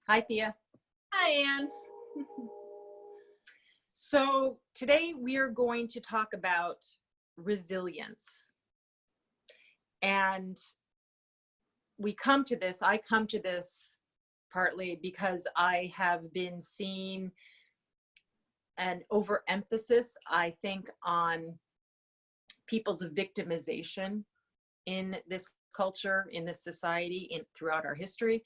Hi, Thea. Hi, Anne. So today we are going to talk about resilience. And I come to this partly because I have been seeing an overemphasis, I think, on people's victimization in this culture, in this society, throughout our history.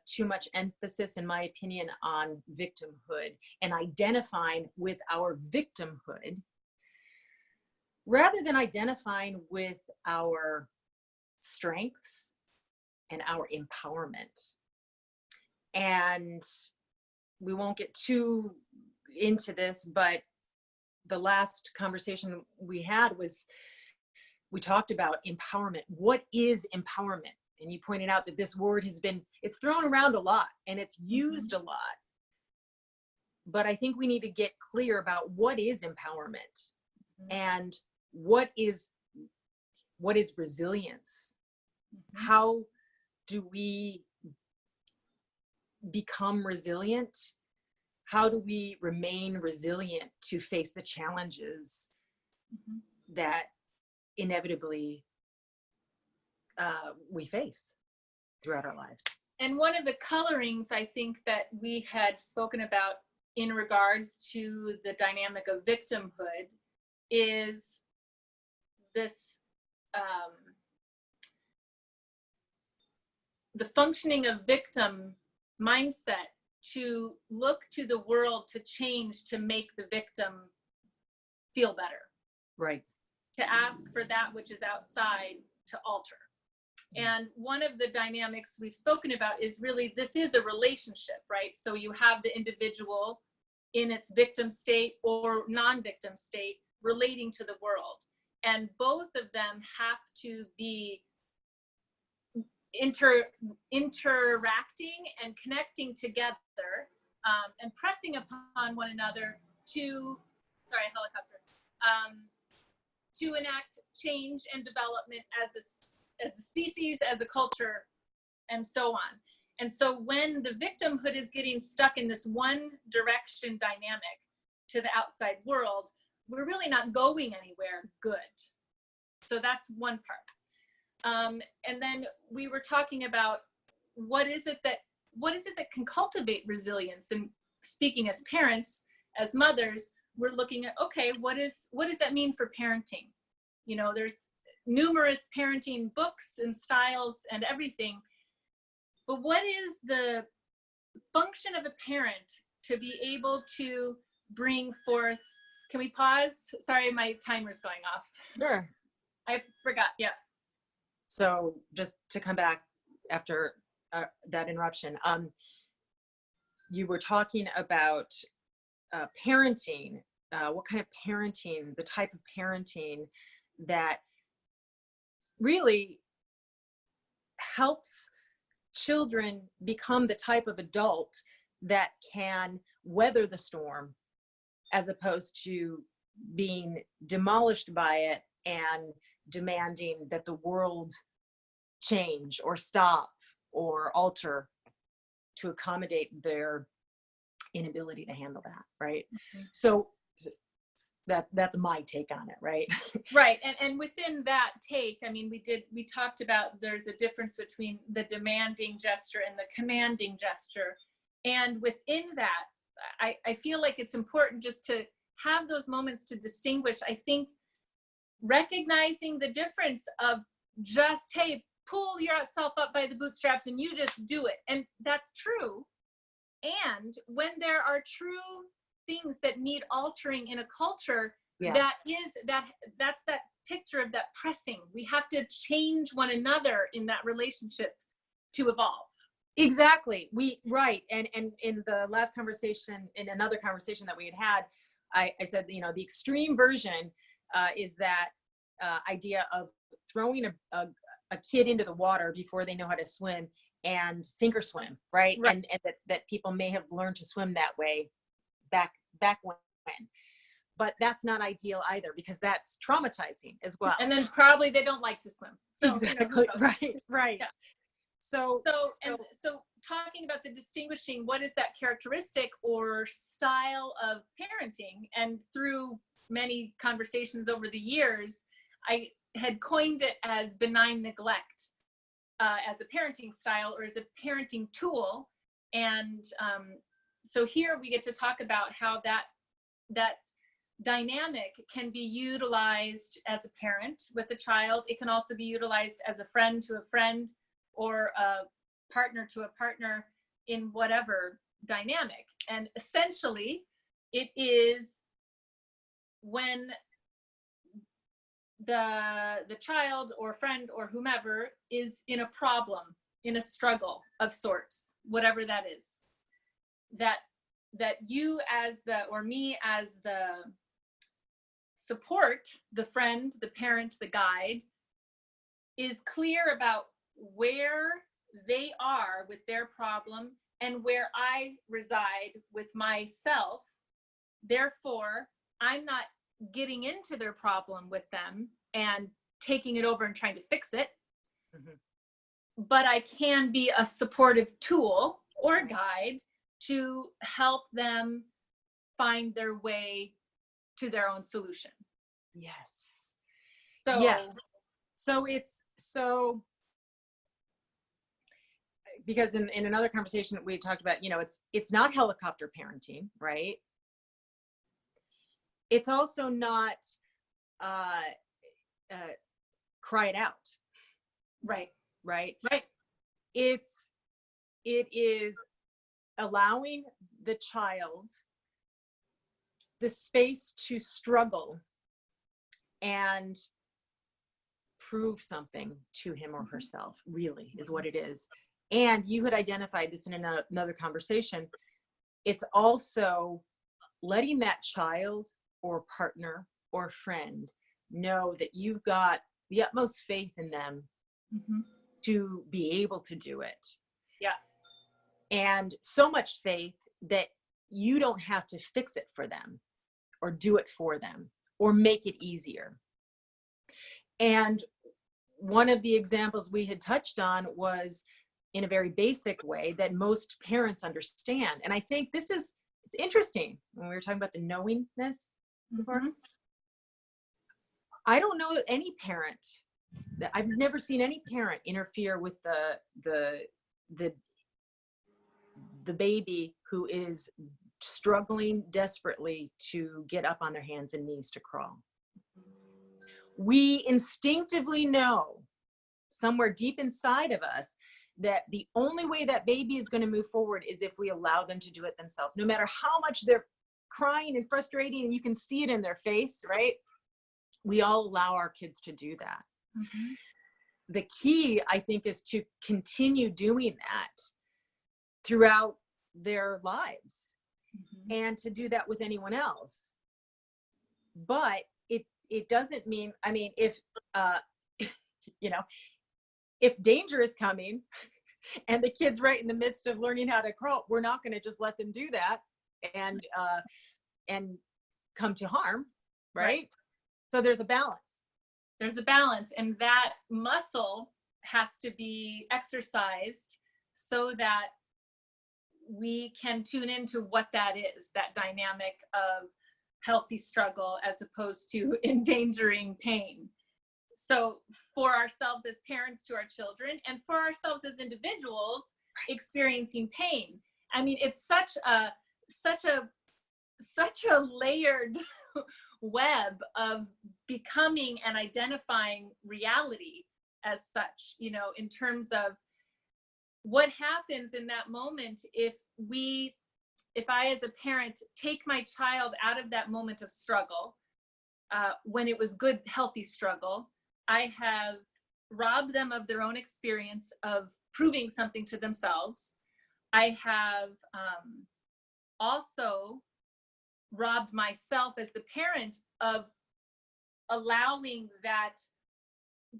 Too much emphasis, in my opinion, on victimhood and identifying with our victimhood rather than identifying with our strengths and our empowerment. And we won't get too into this, but the last conversation we had was, we talked about empowerment. What is empowerment? And you pointed out that this word it's thrown around a lot and it's used a lot. But I think we need to get clear about what is empowerment and what is resilience. How do we become resilient? How do we remain resilient to face the challenges that inevitably we face throughout our lives? And one of the colorings I think that we had spoken about in regards to the dynamic of victimhood is this, the functioning of victim mindset to look to the world to change, to make the victim feel better. Right. To ask for that which is outside to alter. And one of the dynamics we've spoken about is really, this is a relationship, right? So you have the individual in its victim state or non-victim state relating to the world. And both of them have to be interacting and connecting together and pressing upon one another to, to enact change and development as a species, as a culture, and so on. And so when the victimhood is getting stuck in this one direction dynamic to the outside world, we're really not going anywhere good. So that's one part. And then we were talking about what is it that can cultivate resilience? And speaking as parents, as mothers, we're looking at, okay, what does that mean for parenting? You know, there's numerous parenting books and styles and everything, but what is the function of a parent to be able to bring forth? Can we pause? Sorry, my timer's going off. Sure. I forgot. Yeah. So just to come back after that interruption, you were talking about parenting, what kind of parenting, the type of parenting that really helps children become the type of adult that can weather the storm, as opposed to being demolished by it and demanding that the world change or stop or alter to accommodate their inability to handle that, right? So that's my take on it, right? Right. And within that take, I mean, we talked about there's a difference between the demanding gesture and the commanding gesture. And within that, I feel like it's important just to have those moments to distinguish. I think recognizing the difference of just, hey, pull yourself up by the bootstraps and you just do it. And that's true. And when there are true things that need altering in a culture, that's that picture of that pressing. We have to change one another in that relationship to evolve. Exactly. Right. And in the last conversation, in another conversation that we had, I said, you know, the extreme version is that idea of throwing a kid into the water before they know how to swim and sink or swim, right? And that people may have learned to swim that way back when. But that's not ideal either, because that's traumatizing as well. And then probably they don't like to swim. So, exactly. Right. Yeah. So, So talking about the distinguishing, what is that characteristic or style of parenting? And through many conversations over the years, I had coined it as benign neglect as a parenting style or as a parenting tool. And so here we get to talk about how that dynamic can be utilized as a parent with a child. It can also be utilized as a friend to a friend, or a partner to a partner, in whatever dynamic. And essentially, it is when the child or friend or whomever is in a problem, in a struggle of sorts, whatever that is, that you as the, or me as the support, the friend, the parent, the guide, is clear about where they are with their problem and where I reside with myself. Therefore, I'm not getting into their problem with them and taking it over and trying to fix it. But I can be a supportive tool or guide to help them find their way to their own solution. yes. So, Yes. So because in another conversation we talked about, it's not helicopter parenting, right? It's also not cry it out. right. It is allowing the child the space to struggle and prove something to him or herself, really, is what it is. And you had identified this in another conversation. It's also letting that child or partner or friend know that you've got the utmost faith in them to be able to do it. Yeah. And so much faith that you don't have to fix it for them or do it for them or make it easier. And one of the examples we had touched on was in a very basic way that most parents understand. And I think it's interesting when we were talking about the knowingness before. I don't know any parent that I've never seen any parent interfere with the baby who is struggling desperately to get up on their hands and knees to crawl. We instinctively know somewhere deep inside of us that the only way that baby is going to move forward is if we allow them to do it themselves, no matter how much they're crying and frustrating, and you can see it in their face, right? We all allow our kids to do that. The key, I think, is to continue doing that throughout their lives and to do that with anyone else. But it doesn't mean, I mean, if, if danger is coming and the kid's right in the midst of learning how to crawl, we're not going to just let them do that and come to harm, right? So there's a balance. There's a balance, and that muscle has to be exercised so that we can tune into what that is, that dynamic of healthy struggle as opposed to endangering pain. So for ourselves as parents to our children, and for ourselves as individuals experiencing pain, I mean, it's such a layered web of becoming and identifying reality as such, in terms of what happens in that moment if I as a parent take my child out of that moment of struggle, when it was good, healthy struggle. I have robbed them of their own experience of proving something to themselves. I have also robbed myself as the parent of allowing that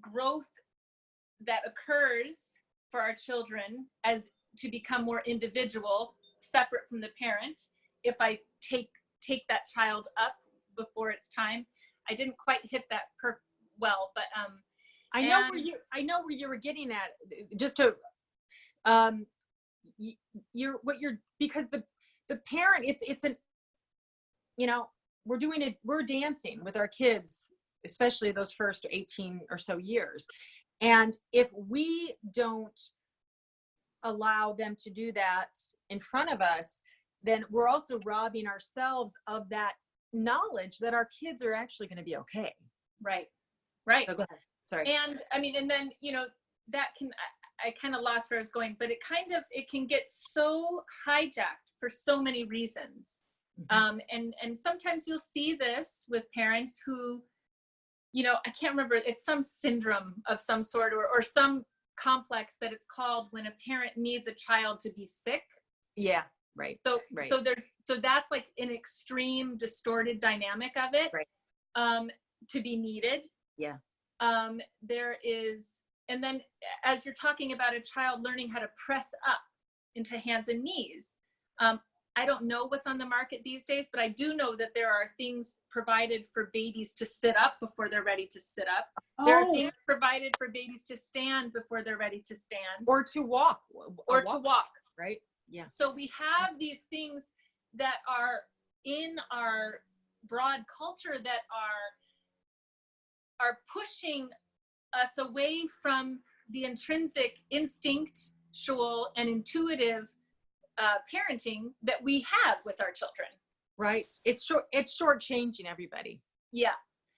growth that occurs for our children as to become more individual, separate from the parent. If I take that child up before it's time, I didn't quite hit that well, but I know where you were getting at. Just to um, because the parent, it's an, you know, we're dancing with our kids, especially those first 18 or so years. And if we don't allow them to do that in front of us, then we're also robbing ourselves of that knowledge that our kids are actually going to be okay. Right. Right. So go ahead. Sorry. And I mean, and then, that can, I kind of lost where I was going, but it can get so hijacked for so many reasons. Mm-hmm. And sometimes you'll see this with parents who, I can't remember, it's some syndrome of some sort, or some complex that it's called, when a parent needs a child to be sick. Yeah. Right. So, right. so that's like an extreme distorted dynamic of it. Right. To be needed. Yeah. There is, and then as you're talking about a child learning how to press up into hands and knees, I don't know what's on the market these days, but I do know that there are things provided for babies to sit up before they're ready to sit up. There are things provided for babies to stand before they're ready to stand. Or to walk. To walk. Right? Yeah. So we have these things that are in our broad culture that are pushing us away from the intrinsic instinctual and intuitive parenting that we have with our children. Right. It's shortchanging everybody. Yeah.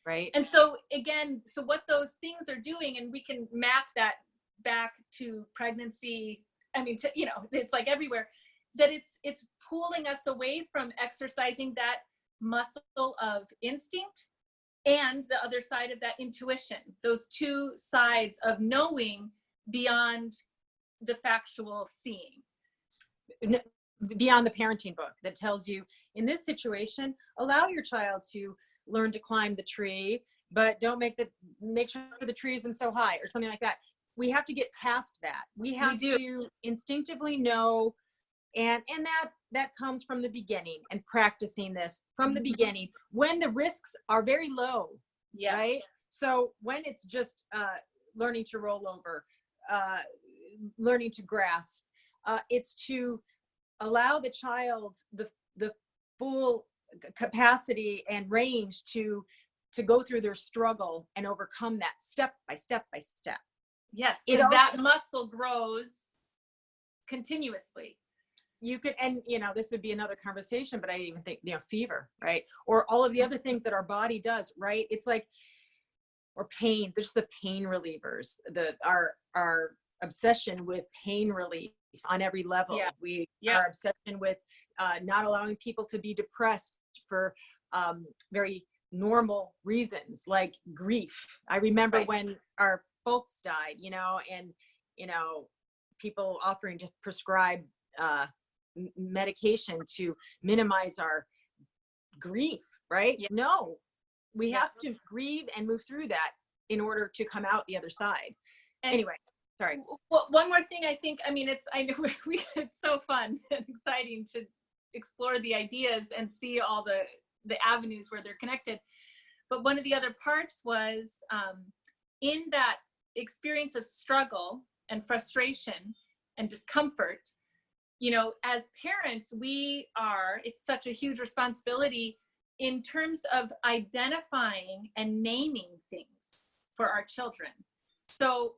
Right. And so again, so what those things are doing, and we can map that back to pregnancy. I mean, it's like everywhere, that it's pulling us away from exercising that muscle of instinct and the other side of that, intuition, those two sides of knowing beyond the factual seeing. Beyond the parenting book that tells you, in this situation, allow your child to learn to climb the tree, but don't make sure the tree isn't so high, or something like that. We have to get past that. We have to instinctively know, and that comes from the beginning, and practicing this from the beginning when the risks are very low. Yes. Right? So when it's just learning to roll over, learning to grasp, it's to allow the child the full capacity and range to go through their struggle and overcome that step by step by step. Yes, because that muscle grows continuously. You could, and this would be another conversation, but I even think, fever, right? Or all of the other things that our body does, right? It's like, or pain, there's the pain relievers, our obsession with pain relief on every level. Yeah. Our obsession with not allowing people to be depressed for very normal reasons, like grief. I remember when our folks died, and people offering to prescribe medication to minimize our grief, right? Yeah. No, we have to grieve and move through that in order to come out the other side. And anyway, sorry. Well, one more thing, I think, I know it's so fun and exciting to explore the ideas and see all the avenues where they're connected. But one of the other parts was in that experience of struggle and frustration and discomfort, as parents, it's such a huge responsibility in terms of identifying and naming things for our children. So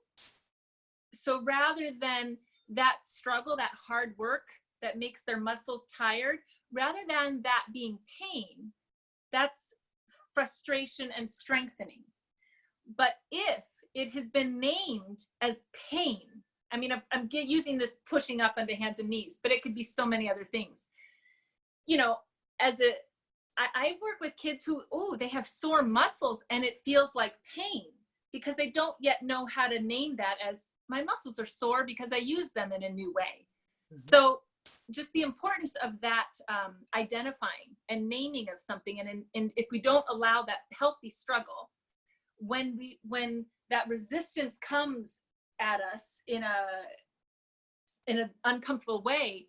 rather than that struggle, that hard work that makes their muscles tired, rather than that being pain, that's frustration and strengthening. But if it has been named as pain, I'm using this pushing up onto hands and knees, but it could be so many other things. I work with kids who, they have sore muscles and it feels like pain because they don't yet know how to name that as, my muscles are sore because I use them in a new way. Mm-hmm. So just the importance of that identifying and naming of something. And if we don't allow that healthy struggle, when that resistance comes at us in an uncomfortable way,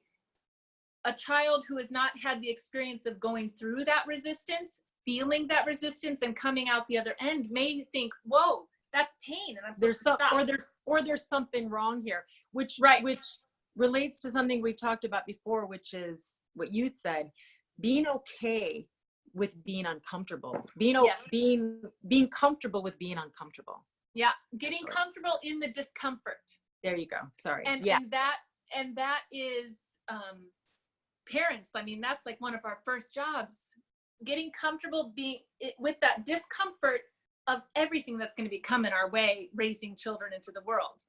a child who has not had the experience of going through that resistance, feeling that resistance and coming out the other end may think, whoa, that's pain and I'm supposed to stop. Or there's something wrong here, which relates to something we've talked about before, which is what you said, being okay with being uncomfortable, Yes. being comfortable with being uncomfortable. Yeah, getting comfortable in the discomfort. There you go. Sorry. And that is parents. I mean, that's like one of our first jobs, getting comfortable with that discomfort of everything that's going to be coming our way, raising children into the world.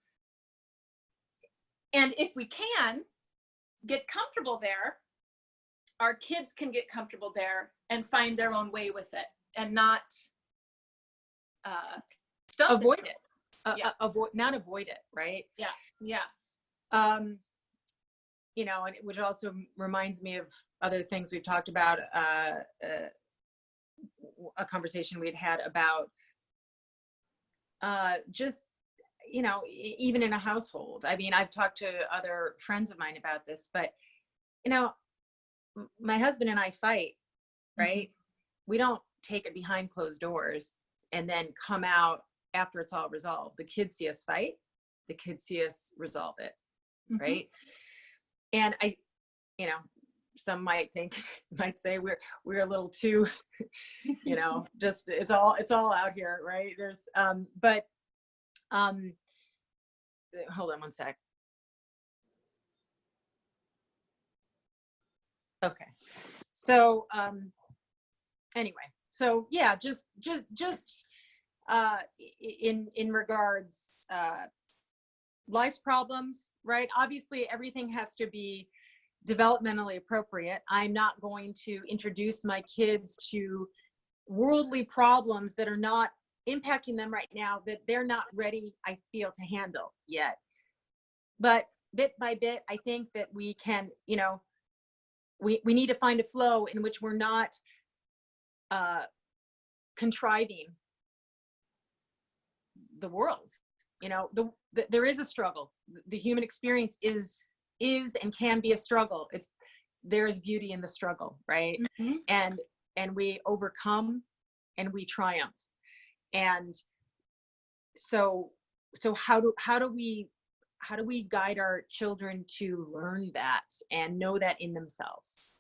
And if we can get comfortable there, our kids can get comfortable there and find their own way with it, and not avoid it. Not avoid it, right? Yeah. You know, and which also reminds me of other things we've talked about, a conversation we'd had about just, you know, even in a household. I mean, I've talked to other friends of mine about this, but, you know, my husband and I fight, right? Mm-hmm. We don't take it behind closed doors and then come out after it's all resolved. The kids see us fight, the kids see us resolve it, mm-hmm. right? And you know, some might say we're a little too, you know, just it's all out here, right? There's but hold on one sec. Okay. So anyway, so yeah, just in regards life's problems, right? Obviously everything has to be developmentally appropriate. I'm not going to introduce my kids to worldly problems that are not impacting them right now, that they're not ready, I feel, to handle yet. But bit by bit, I think that we can, you know, we need to find a flow in which we're not contriving the world. You know, there is a struggle. The human experience is and can be a struggle. There is beauty in the struggle, right? Mm-hmm. And we overcome and we triumph. And so how do we guide our children to learn that and know that in themselves?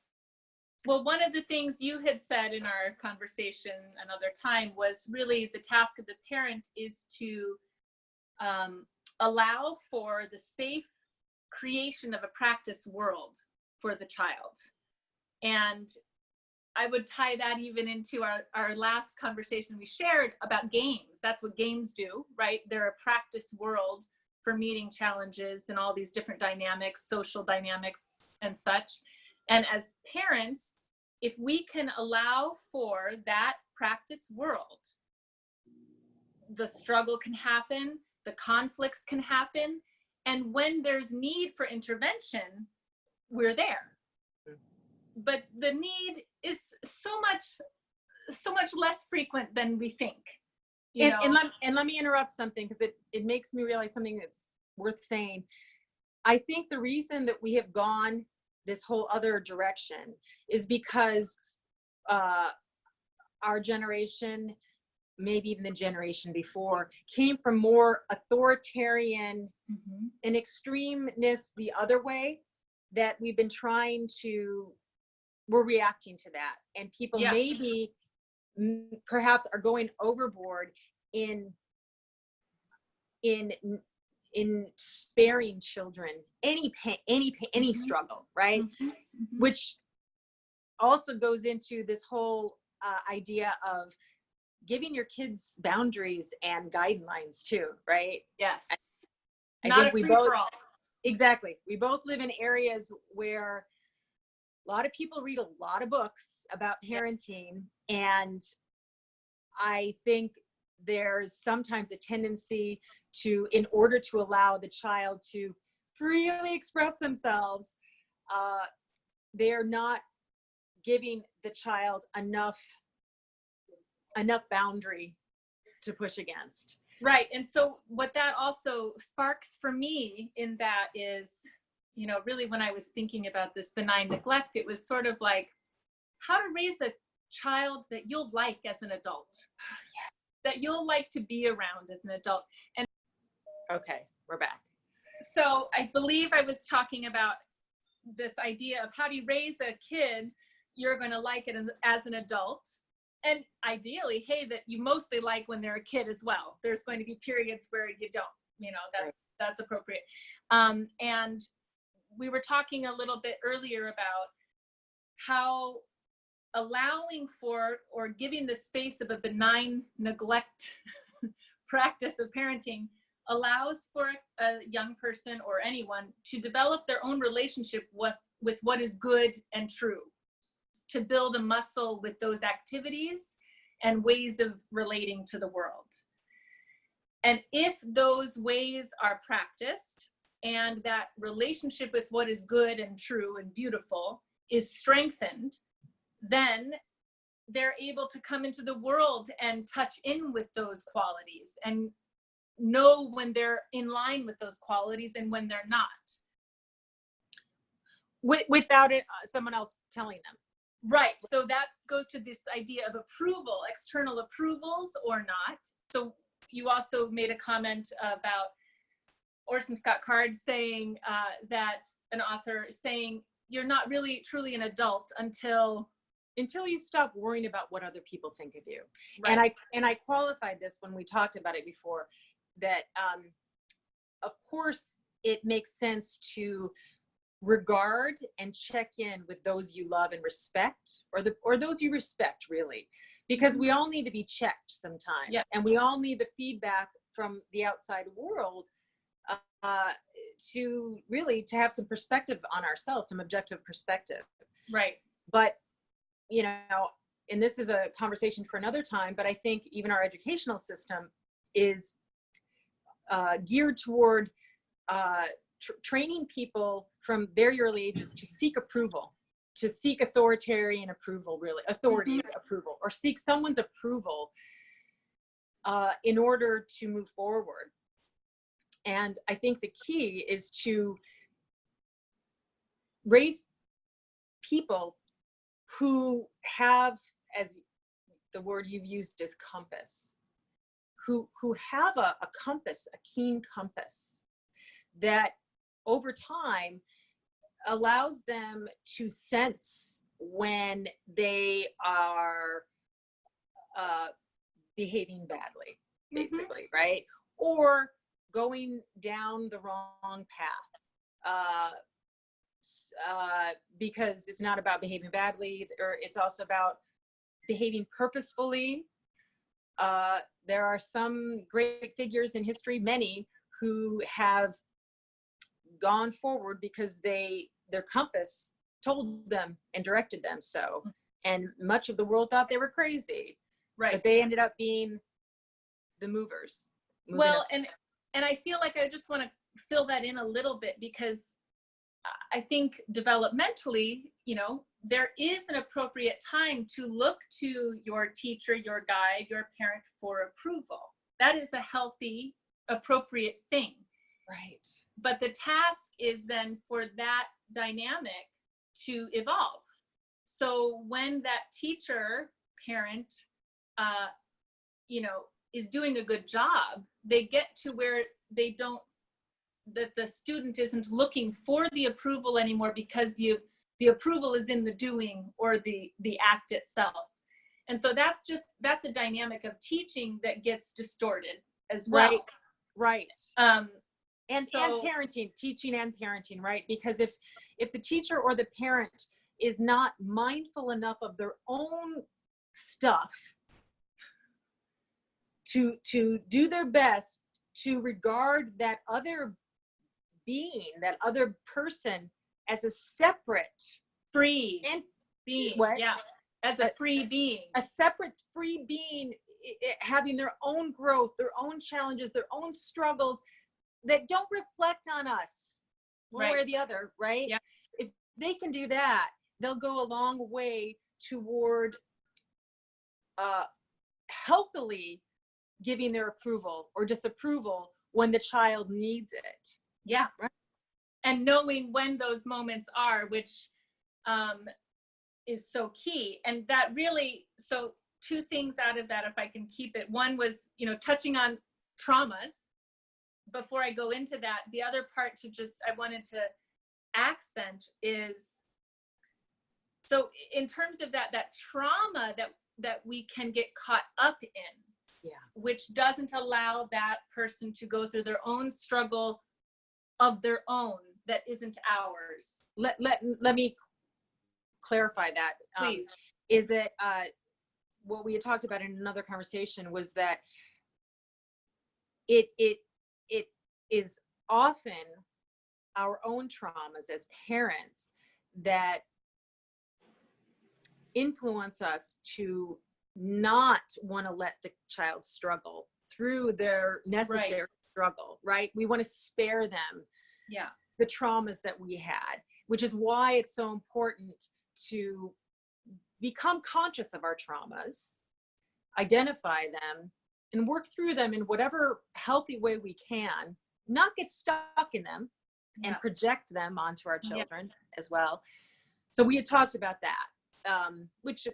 Well, one of the things you had said in our conversation another time was really the task of the parent is to allow for the safe creation of a practice world for the child. And I would tie that even into our last conversation we shared about games. That's what games do, right? They're a practice world for meeting challenges and all these different dynamics, social dynamics and such. And as parents, if we can allow for that practice world, the struggle can happen, the conflicts can happen, and when there's need for intervention, we're there. But the need is so much less frequent than we think. And let me interrupt something, because it makes me realize something that's worth saying. I think the reason that we have gone this whole other direction is because our generation, maybe even the generation before, came from more authoritarian mm-hmm. and extremeness the other way, that we've been we're reacting to that. And people maybe perhaps are going overboard in sparing children any pain, any mm-hmm. struggle, right? Mm-hmm. Mm-hmm. Which also goes into this whole idea of giving your kids boundaries and guidelines too, right? Yes. I think we both, exactly. We both live in areas where a lot of people read a lot of books about parenting, and I think there's sometimes a tendency to, in order to allow the child to freely express themselves, they're not giving the child enough boundary to push against. Right. And so what that also sparks for me in that is, you know, really when I was thinking about this benign neglect, it was sort of like how to raise a child that you'll like as an adult, that you'll like to be around as an adult. And okay, we're back. So I believe I was talking about this idea of how do you raise a kid you're going to like it as an adult, and ideally, hey, that you mostly like when they're a kid as well. There's going to be periods where you don't, that's appropriate. And we were talking a little bit earlier about how allowing for or giving the space of a benign neglect practice of parenting allows for a young person or anyone to develop their own relationship with what is good and true, to build a muscle with those activities and ways of relating to the world. And if those ways are practiced and that relationship with what is good and true and beautiful is strengthened, then they're able to come into the world and touch in with those qualities and know when they're in line with those qualities and when they're not. Without it, someone else telling them. Right. So that goes to this idea of approval, external approvals or not. So you also made a comment about Orson Scott Card saying that an author saying you're not really truly an adult until you stop worrying about what other people think of you. Right. And I qualified this when we talked about it before, that of course it makes sense to regard and check in with those you love and respect, or those you respect, really, because we all need to be checked sometimes. Yeah. And we all need the feedback from the outside world to have some perspective on ourselves, some objective perspective. Right. But and this is a conversation for another time, but I think even our educational system is geared toward training people from very early ages to seek approval, to seek authoritarian approval, really, authorities' approval, or seek someone's approval in order to move forward. And I think the key is to raise people who have, as the word you've used is compass, who have a compass, a keen compass that over time allows them to sense when they are behaving badly, basically, right? Or going down the wrong path. Because it's not about behaving badly, or it's also about behaving purposefully. There are some great figures in history, many, who have gone forward because their compass told them and directed them so. And much of the world thought they were crazy, right? But they ended up being the movers. Well, and I feel like I just want to fill that in a little bit, because I think developmentally, there is an appropriate time to look to your teacher, your guide, your parent for approval. That is a healthy, appropriate thing. Right. But the task is then for that dynamic to evolve. So when that teacher, parent, is doing a good job, they get to where that the student isn't looking for the approval anymore, because the approval is in the doing or the act itself. And so that's a dynamic of teaching that gets distorted as well. Right. And parenting, teaching and parenting, right? Because if the teacher or the parent is not mindful enough of their own stuff to do their best to regard that other being, that other person, as a separate free being, as a free being, a separate free being, having their own growth, their own challenges, their own struggles that don't reflect on us one way or the other, right? Yeah. If they can do that, they'll go a long way toward healthily giving their approval or disapproval when the child needs it. Yeah. Right. And knowing when those moments are, which is so key. And that really, so two things out of that, if I can keep it. One was, touching on traumas before I go into that, the other part I wanted to accent is, so in terms of that trauma that we can get caught up in, Yeah. which doesn't allow that person to go through their own struggle of their own that isn't ours. Let me clarify that. Please. Is it what we had talked about in another conversation was that it is often our own traumas as parents that influence us to not want to let the child struggle through their necessary struggle, right? We want to spare them the traumas that we had, which is why it's so important to become conscious of our traumas, identify them, and work through them in whatever healthy way we can, not get stuck in them and project them onto our children as well. So we had talked about that, which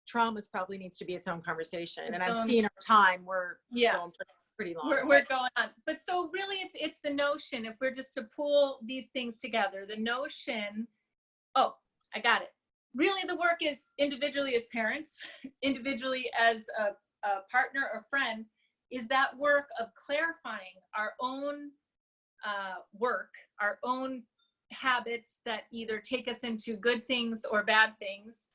traumas probably needs to be its own conversation. And I'm seeing our time, we're going pretty long. We're going on. But so really it's the notion, if we're just to pull these things together, the notion, oh, I got it. Really the work is individually as parents, individually as a partner or friend, is that work of clarifying our own work, our own habits that either take us into good things or bad things,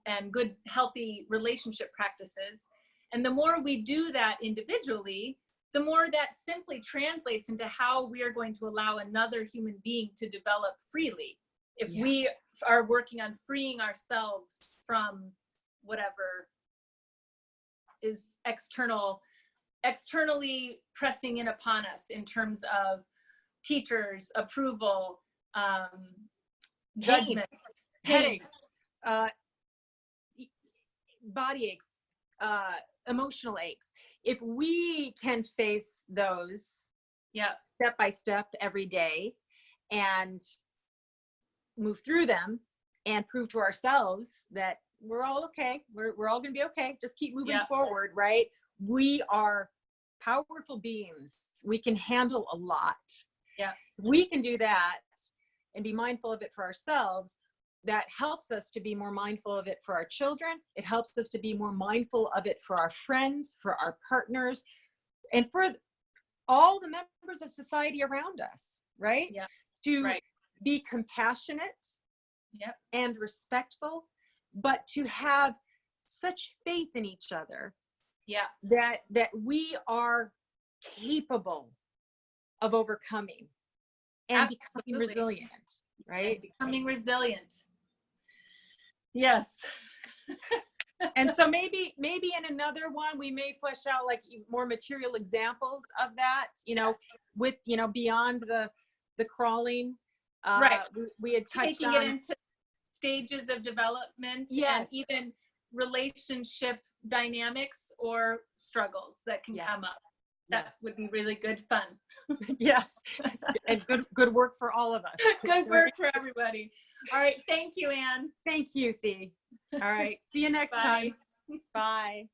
and good healthy relationship practices. And the more we do that individually, the more that simply translates into how we are going to allow another human being to develop freely. If we are working on freeing ourselves from whatever is externally pressing in upon us in terms of teachers, approval, judgments, headaches, body aches, emotional aches. If we can face those step by step every day and move through them and prove to ourselves that we're all okay, we're all going to be okay, just keep moving forward, right? We are powerful beings. We can handle a lot. We can do that and be mindful of it for ourselves. That helps us to be more mindful of it for our children. It helps us to be more mindful of it for our friends, for our partners, and for all the members of society around us, right? To be compassionate and respectful, but to have such faith in each other that we are capable of overcoming and becoming resilient, right? And becoming resilient. Yes. And so maybe in another one, we may flesh out like more material examples of that, with, beyond the crawling. We had touched taking on it into stages of development and even relationship dynamics or struggles that can come up. That would be really good fun. And good work for all of us. Good work for everybody. All right. Thank you, Anne. Thank you, Fee. All right. See you next time. Bye.